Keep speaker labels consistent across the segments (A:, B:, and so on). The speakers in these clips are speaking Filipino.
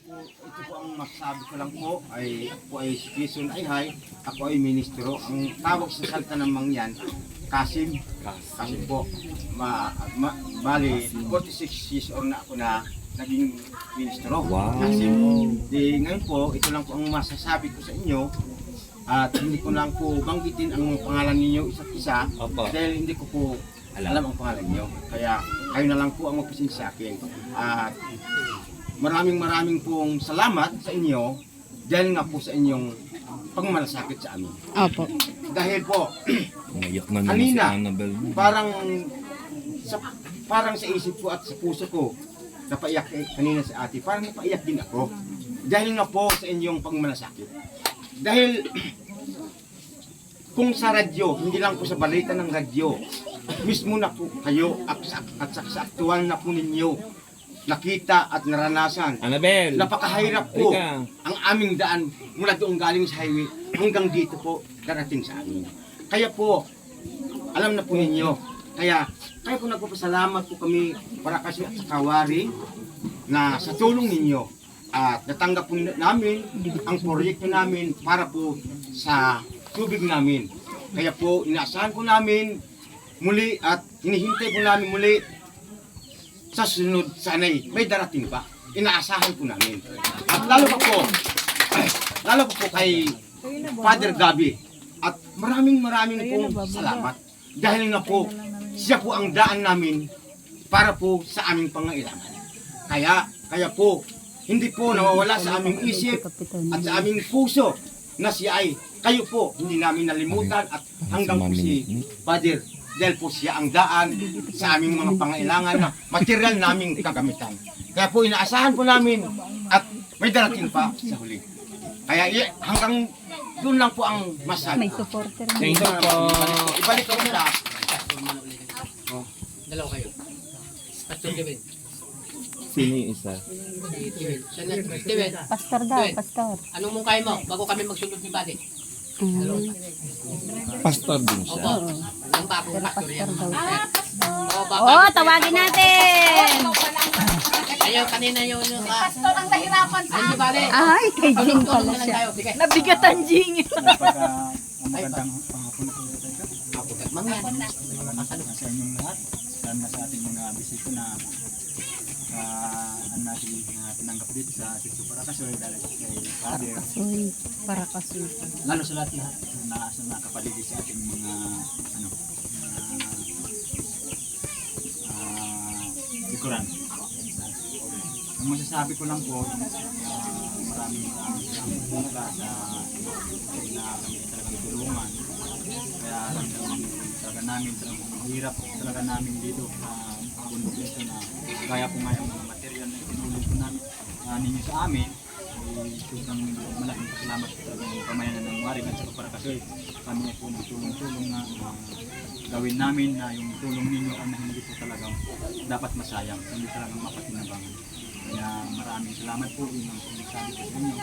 A: ito po ang masasabi ko lang po ay ako po ay si Jason Ayhay, ako ay ministro. Ang tawag sa salita ng mangyan, Kasim. Kasim po. Bali, 46 years old na ako na naging ministro.
B: Wow.
A: Kasim. Di, ngayon po, ito lang po ang masasabi ko sa inyo. At hindi ko lang po banggitin ang pangalan ninyo isa't isa.
B: Opo.
A: Dahil hindi ko po alam ang pangalan niyo. Kaya kayo na lang po ang magpisin sa akin. At maraming pong salamat sa inyo dahil nga po sa inyong pagmalasakit sa amin.
C: Opo.
A: Dahil po,
B: Umayak na naman si
A: kanina,
B: Annabelle.
A: parang sa isip ko at sa puso ko, napaiyak kanina sa ate, parang napaiyak din ako. Dahil nga po sa inyong pagmalasakit. Dahil kung sa radyo, hindi lang po sa balita ng radyo, mismo na po kayo at sa aktual na po ninyo nakita at naranasan.
B: Annabelle!
A: Napakahirap po
B: Halika.
A: ang aming daan mula doon galing sa highway hanggang dito po darating sa amin. Kaya po, alam na po ninyo, kaya po nagpapasalamat po kami para kasi at sa Kawari na sa tulong ninyo at natanggap po namin ang proyekto namin para po sa tubig namin. Kaya po inaasahan po namin muli at hinihintay po namin muli sa sunod sanay may darating pa. Inaasahan po namin. At lalo pa po kay Father Gabi at maraming pong salamat dahil nga po siya po ang daan namin para po sa aming pangailangan. Kaya po hindi po nawawala sa aming isip at sa aming puso na siya ay kayo po hindi namin nalimutan at hanggang po si Father dahil po siya ang daan sa aming mga pangailangan na material naming kagamitan. Kaya po inaasahan po namin at may darating pa sa huli. Kaya hanggang doon lang po ang masabi.
C: May supporter na.
B: Thank you po.
A: Ibalik ko na.
D: Dalawa kayo. Pastor Kevin.
B: Sino yung isa?
D: Kevin.
C: Pastor daw, pastor.
D: Anong mungkay mo bago kami magsunod ni Buddy?
B: Pastor din siya.
D: Opo. Ang bagong pastor yan.
C: Oh, tawagin natin!
D: Ayaw, kanina yung
E: Pastor ang nahirapan sa
D: Hindi Buddy.
C: Ay, kay Jing pala
D: Tulong na lang
C: siya.
D: tayo. Sige.
E: nabigatan Jing.
F: Magandang hapon po sa inyo.
D: Abugat mga yan.
F: Sa inyong lahat, lalo na sa ating mga bisita na natin tinanggap dito sa Sitio Parakasoy dahil kay Father.
C: Uy, para kasi.
F: Lalo sa lahat na nakapaligid sa ating mga likuran. Ang masasabi ko lang po, maraming salamat po sa na kami talagang tulungan. Kaya talaga namin hirap talaga namin dito sa bundok nito na kaya po nga yung mga material na tinulong po namin ninyo sa amin ay sobrang malaking pasalamat po talaga ng pamayanan ng Waring at saka Parakasoy. Kami ay po tulong-tulong na gawin namin na yung tulong ninyo ay hindi po talaga dapat masayang, hindi talagang mapatinabangan. Kaya maraming salamat po yun ang sinasabi ko sa inyo.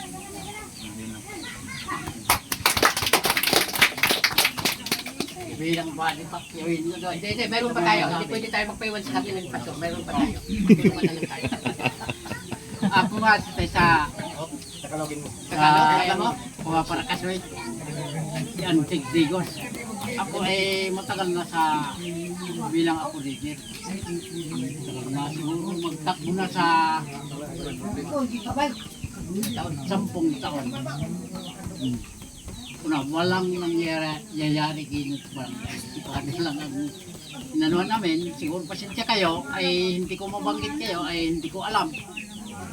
F: Yun lang po.
D: Bilang Buddy pa. Hindi, meron pa tayo. Hindi pwede tayo magpaiwan sa atin ng pastor. Meron pa tayo. Magpaiwan na lang tayo. Ako nga sa
A: Tagalogin mo.
D: Tagalog, kaya mo? Pumaparakas si Antig Digos. Ako ay matagal na sa bilang ako digit. Matagal na siguro magtakbo na sa 10 taon. Una, walang nangyayari kinot ba? Ipakadis lang ang inanuhan namin. Siguro pasensya kayo, ay hindi ko mabanggit kayo, ay hindi ko alam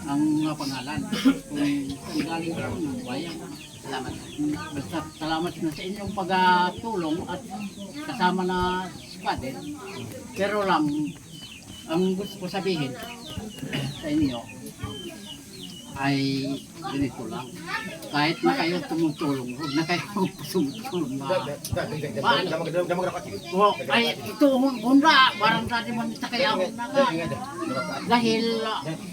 D: ang mga pangalan. Kung galing ko ng bayan. Salamat. Basta salamat na sa inyong pagtulong at kasama na si Padre. Pero lang, ang gusto ko sabihin sa inyo ay ganito lang. Kahit na kayo tumutulong, huwag na kayo tumutulong na. Oh, ay, ito, hunda, parang dati man sa kaya hunda ka. Dahil,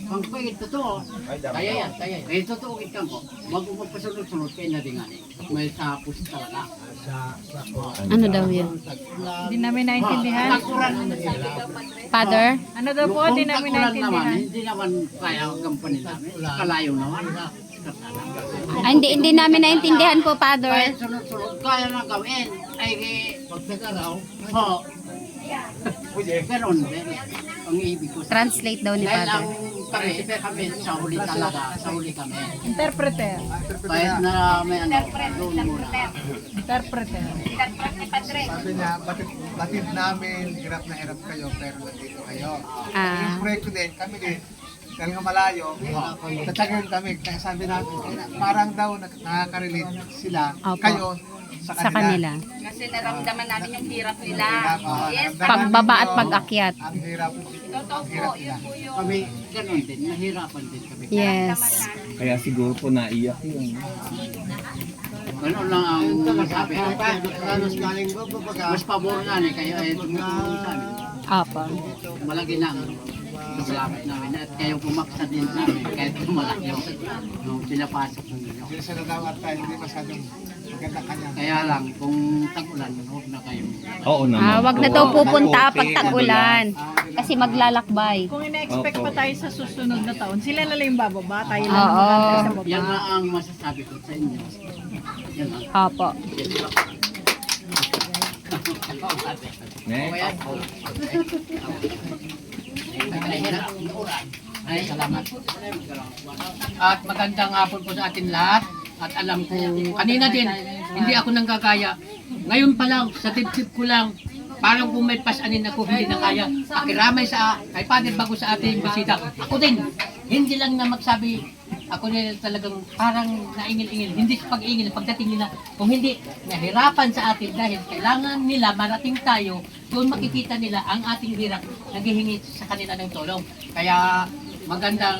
D: ang pagit totoo, kaya yan. Eh, totoo ikan ko, wag mo magpasunod-sunod kayo na din nga eh. May tapos talaga.
C: Ano daw yun?
E: Hindi namin naintindihan.
D: Takuran,
C: Father?
E: Ano daw po, hindi namin
D: takuran naman,
E: naintindihan.
D: hindi naman kaya ang company namin. Kalayo naman.
C: Ah, hindi namin naintindihan po, Father.
D: Kahit sunod-sunod, kaya na gawin. Ay, pagkakaraw, ho. Ganon din. Ang ibig ko.
C: Translate daw ni
D: Dahil
C: Father.
D: ang kami sa huli talaga, sa huli kami.
E: Interpreter.
D: Kahit na may ano, doon muna.
E: Interpreter.
G: Sabi niya, batid namin, hirap na hirap kayo, pero nandito kayo.
C: Ah.
G: Yung proyekto din, kami din, dahil nga malayo, tatagin kami. Kaya sabi namin, parang daw nakaka-relate sila,
C: Opo.
G: kayo, sa
C: Sa
G: kanila.
C: kanila.
E: Kasi naramdaman namin yung hirap nila. Yes.
C: Pagbaba at pag-akyat.
G: Ang hirap nila.
D: Kami, ganon din, nahirapan din kami.
C: Yes.
B: Kaya siguro po naiyak yun.
D: Ganon lang ang masabi. Mas pabor nga ni kaya ay tumutulong sa amin.
C: Opo.
D: Malaki na ang salamat namin at kayo pumaksa din sa amin kahit malaki yung pinapasok ninyo.
G: Hindi sila daw at hindi masyadong maganda kanya.
D: Kaya lang, kung tag-ulan, huwag na kayo.
B: Oo naman.
C: Wag na
B: po.
C: daw pupunta
B: Maputi,
C: pag tag-ulan. Kasi maglalakbay.
E: Kung ina-expect
B: Opo.
E: pa tayo sa susunod na taon, sila na lang yung bababa, tayo lang
C: Oo.
E: maganda sa baba.
D: Yan na ang masasabi ko sa inyo. Yan lang.
C: Opo.
B: Ne?
D: Ay, salamat. At magandang hapon po sa atin lahat. At alam ko, kanina din, hindi ako nanggagaya. Ngayon pa lang, sa tip-tip ko lang, parang kung may pasanin ako, hindi na kaya. Pakiramay sa, kay Father bago sa ating bisita. Ako din, hindi lang na magsabi, ako din talagang parang naingil-ingil. Hindi sa pag-ingil, pagdating nila, kung hindi, nahirapan sa atin dahil kailangan nila marating tayo, doon makikita nila ang ating hirap, naghihingi sa kanila ng tulong. Kaya magandang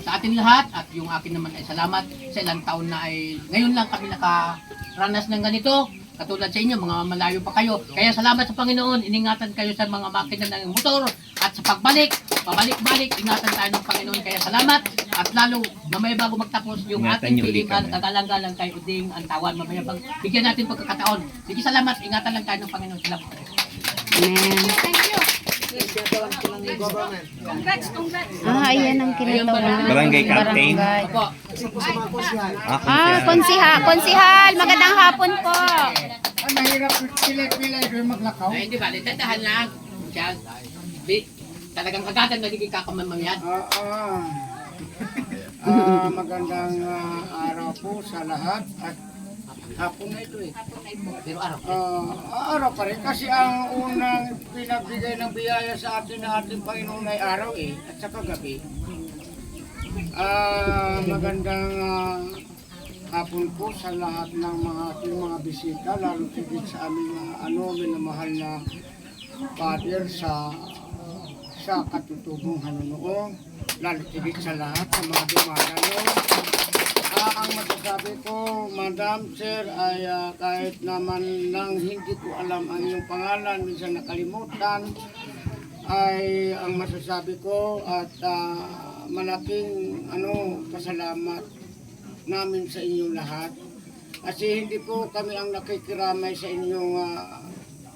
D: sa atin lahat at yung akin naman ay salamat sa ilang taon na ay ngayon lang kami nakaranas ng ganito. Katulad sa inyo, mga malayo pa kayo. Kaya salamat sa Panginoon, iningatan kayo sa mga makina ng motor at sa pagbalik, pabalik-balik, ingatan tayo ng Panginoon. Kaya salamat at lalo, mamaya bago magtapos yung
B: Ingatan
D: ating
B: niyo ulit
D: pilingan,
B: kami.
D: kagalang-galang kay Uding Antawan. Mamaya pag bigyan natin pagkakataon. Sige, salamat, ingatan lang tayo ng Panginoon. Salamat.
C: Amen.
E: Congrats, congrats.
C: Ah, ayan ang kinatawagan.
B: Barangay captain.
C: Barangay.
D: Opo.
C: Konsihal, magandang hapon po.
G: Ang mahirap pilay-pilay doon maglakaw.
D: Ay, hindi ba? Tatahan lang. Siya, talagang kagatan nagiging kakamamayan.
G: Magandang araw po sa lahat at
D: Hapon na ito eh. Pero araw.
G: araw pa rin kasi ang unang pinagbigay ng biyaya sa atin ng ating Panginoon ay araw at saka gabi. Magandang hapon po sa lahat ng mga ating mga bisita, lalo tigit sa aming minamahal na Father sa katutubong hanunoong, lalo tigit sa lahat sa mga dumadayo. Ang masasabi ko, Madam Sir, ay kahit naman nang hindi ko alam ang iyong pangalan, minsan nakalimutan, ay ang masasabi ko at malaking pasalamat namin sa inyong lahat. Kasi hindi po kami ang nakikiramay sa inyong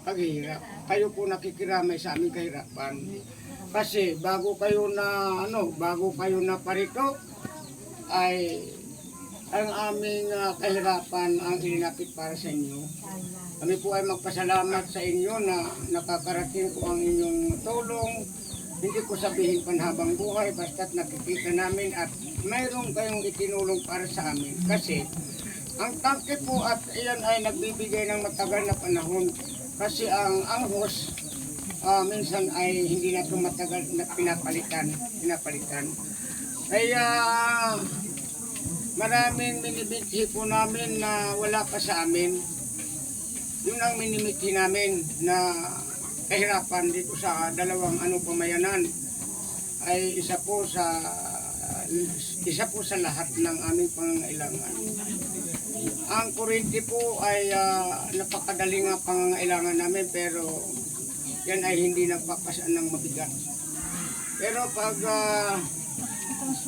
G: paghihirap. Kayo po nakikiramay sa aming kahirapan. Kasi bago kayo na parito, ay ang aming kahirapan ang ilinapit para sa inyo. Kami po ay magpasalamat sa inyo na nakakarating ko ang inyong tulong. Hindi ko sabihin panhabang buhay, basta't nakikita namin at mayroon kayong itinulong para sa amin. Kasi ang tangke po at iyan ay nagbibigay ng matagal na panahon. Kasi ang anghos minsan ay hindi na ito matagal na pinapalitan. Kaya maraming minimithi po namin na wala pa sa amin. Yun ang minimithi namin na kahirapan dito sa dalawang pamayanan. Ay isa po sa isa po sa lahat ng aming pangangailangan. Ang kuryente po ay napakadali nga pangangailangan namin, pero yan ay hindi nagpapasaan ng mabigat. Pero pag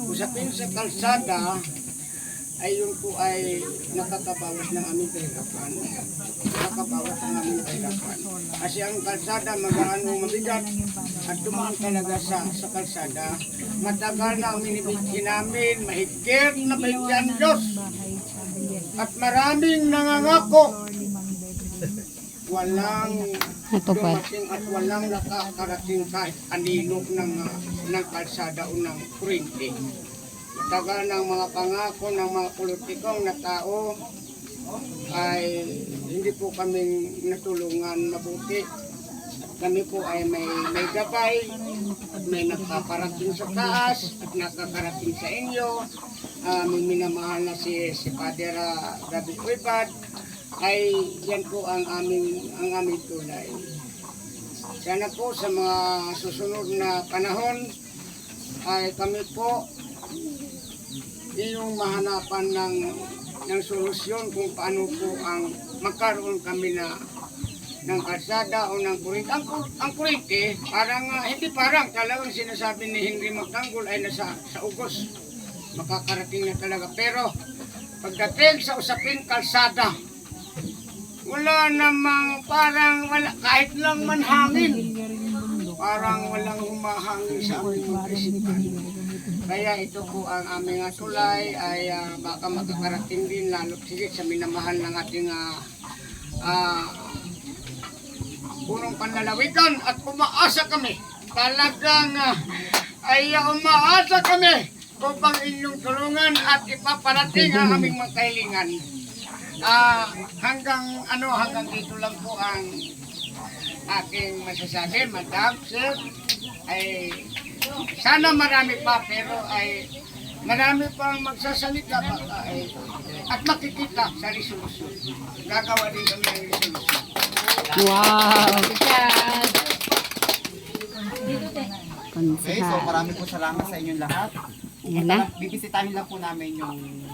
G: usapin sa kalsada, ay yun po ay nakakabawas ng aming kahirapan. Nakakabawas ng aming kahirapan. Kasi ang kalsada magaano mabigat at dumaan talaga sa kalsada. Matagal na ang minibigyan namin, mahigit na 20 anyos. At maraming nangangako. Walang
C: Natupad.
G: dumating at walang nakakarating kahit anino ng kalsada o ng kuryente. Tagal ng mga pangako ng mga politikong na tao ay hindi po kami natulungan mabuti. At kami po ay may gabay, may nakakarating sa taas at nakakarating sa inyo. May minamahal na si Father David Uybad, ay yan po ang aming tulay. Sana po sa mga susunod na panahon ay kami po yung mahanapan ng solusyon kung paano po ang magkaroon kami ng kalsada o ng kuryente. Ang kuryente, hindi parang talagang sinasabi ni Henry Magtanggol ay nasa ugos. Makakarating na talaga. Pero pagdating sa usapin kalsada, wala namang parang kahit lang man hangin. Parang walang humahangin sa aming mga isipan. Kaya ito po ang aming tulay ay baka makakarating din lalo sigit sa minamahal ng ating punong panlalawigan at umaasa kami. Talagang ay umaasa kami upang inyong tulungan at ipaparating ang aming mga kahilingan. Hanggang dito lang po ang aking masasabi, Madam, Sir, ay sana marami pa, pero ay marami pang magsasalita baka at makikita sa resolusyon. Gagawa din kami ng resolusyon.
C: Wow.
F: Okay, so
C: Konsehal.
F: marami po salamat sa inyong lahat.
C: Yan na.
F: Bibisitahin lang po namin yung